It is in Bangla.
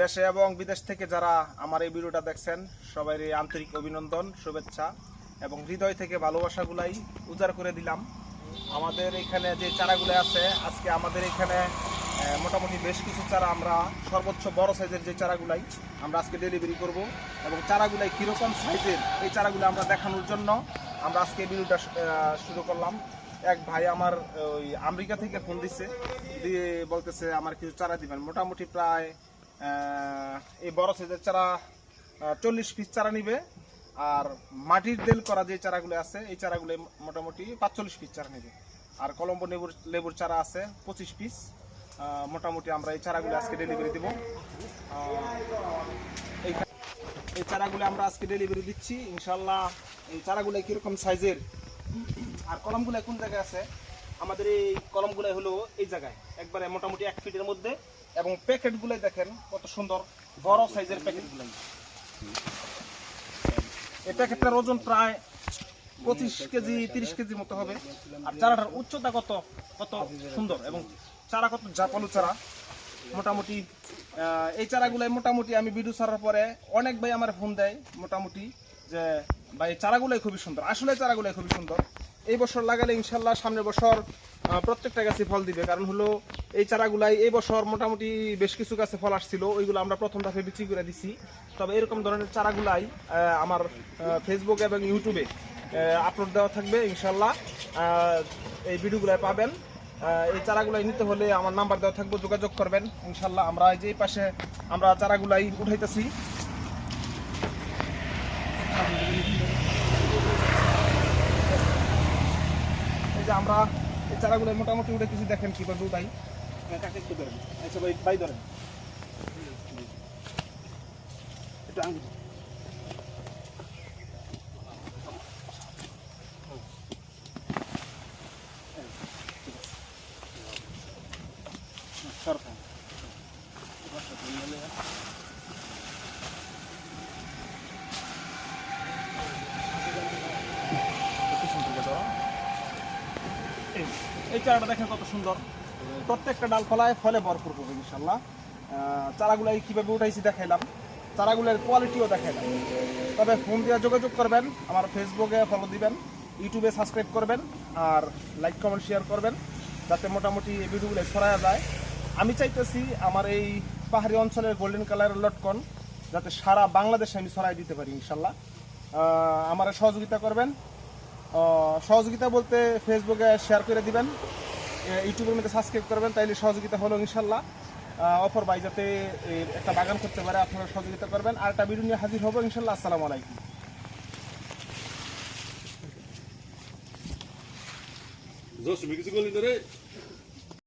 দেশে এবং বিদেশ থেকে যারা আমার এই ভিডিওটা দেখছেন সবারই আন্তরিক অভিনন্দন, শুভেচ্ছা এবং হৃদয় থেকে ভালোবাসাগুলাই উজাড় করে দিলাম। আমাদের এখানে যে চারাগুলো আছে, আজকে আমাদের এখানে মোটামুটি বেশ কিছু চারা আমরা সর্বোচ্চ বড় সাইজের যে চারাগুলাই আমরা আজকে ডেলিভারি করব এবং চারাগুলাই কীরকম সাইজের এই চারাগুলো আমরা দেখানোর জন্য আমরা আজকে ভিডিওটা শুরু করলাম। এক ভাই আমার ওই আমেরিকা থেকে ফোন দিচ্ছে, দিয়ে বলতেছে আমার কিছু চারা দিবেন। মোটামুটি প্রায় এই বড় সাইজের চারা 40 পিস চারা নিবে, আর মাটির দেল করা যে চারাগুলো আছে এই চারাগুলো মোটামুটি 45 পিস চারা নেবে, আর কলম্বো লেবুর চারা আছে 25 পিস। মোটামুটি আমরা এই চারাগুলো আজকে ডেলিভারি দেবো। এই চারাগুলো আমরা আজকে ডেলিভারি দিচ্ছি ইনশাল্লাহ। এই চারাগুলো কীরকম সাইজের আর কলমগুলো কোন জায়গায় আছে, আমাদের এই কলমগুলো হলো এই জায়গায় একবারে মোটামুটি 1 ফিটের মধ্যে, এবং প্যাকেটগুলো দেখেন কত সুন্দর বড় সাইজের প্যাকেটগুলো। এই প্যাকেটটার ওজন প্রায় 25 কেজি 30 কেজির মতো হবে। আর চারাটার উচ্চতা কত কত সুন্দর, এবং চারা কত জাপালু চারা। মোটামুটি এই চারাগুলাই মোটামুটি আমি ভিডিও ছাড়ার পরে অনেক ভাই আমার ফোন দেয় মোটামুটি যে ভাই চারাগুলাই খুবই সুন্দর। আসলে চারাগুলাই খুবই সুন্দর। এই বছর লাগালে ইনশাল্লাহ সামনের বছর প্রত্যেকটা গাছে ফল দিবে। কারণ হলো এই চারাগুলাই এই বছর মোটামুটি বেশ কিছু গাছে ফল আসছিল, ওইগুলো আমরা প্রথম ধাপে বিক্রি করে দিছি। তবে এরকম ধরনের চারাগুলাই আমার ফেসবুকে এবং ইউটিউবে আপলোড দেওয়া থাকবে ইনশাল্লাহ। এই ভিডিওগুলো পাবেন। এই চারাগুলাই নিতে হলে আমার নাম্বার দেওয়া থাকবে, যোগাযোগ করবেন ইনশাল্লাহ। আমরা এই যে পাশে আমরা চারাগুলাই উঠাইতেছি। এই যে আমরা এই চারাগুলো মোটামুটি উঠেছি, দেখেন কিভাবে উঠাই। একটু ধরেন, আচ্ছা ভাই ভাই ধরেন একটু আঙ্গুল। সরকার এই চারাটা দেখেন কত সুন্দর, প্রত্যেকটা ডাল ফলায় ফলে ভরপুর করবে ইনশাল্লাহ। চারাগুলাই কীভাবে উঠাইছি দেখাইলাম, চারাগুলোর কোয়ালিটিও দেখাইলাম। তবে ফোন দিয়ে যোগাযোগ করবেন, আমার ফেসবুকে ফলো দিবেন, ইউটিউবে সাবস্ক্রাইব করবেন, আর লাইক কমেন্ট শেয়ার করবেন, যাতে মোটামুটি এই ভিডিওগুলো ছড়ায়া যায়। আমি চাইতেছি আমার এই পাহাড়ি অঞ্চলের গোল্ডেন কালারের লটকন যাতে সারা বাংলাদেশে আমি ছড়াই দিতে পারি ইনশাল্লাহ। আমার সহযোগিতা করবেন। সহযোগিতা বলতে ফেসবুকে শেয়ার করে দিবেন, ইউটিউবের মধ্যে সাবস্ক্রাইব করবেন, তাইলে সহযোগিতা হলো ইনশাল্লাহ। অফার ভাই যাতে একটা বাগান করতে পারে, আপনারা সহযোগিতা করবেন। আর একটা ভিডিও নিয়ে হাজির হবো ইনশাল্লাহ। আসসালামু আলাইকুম।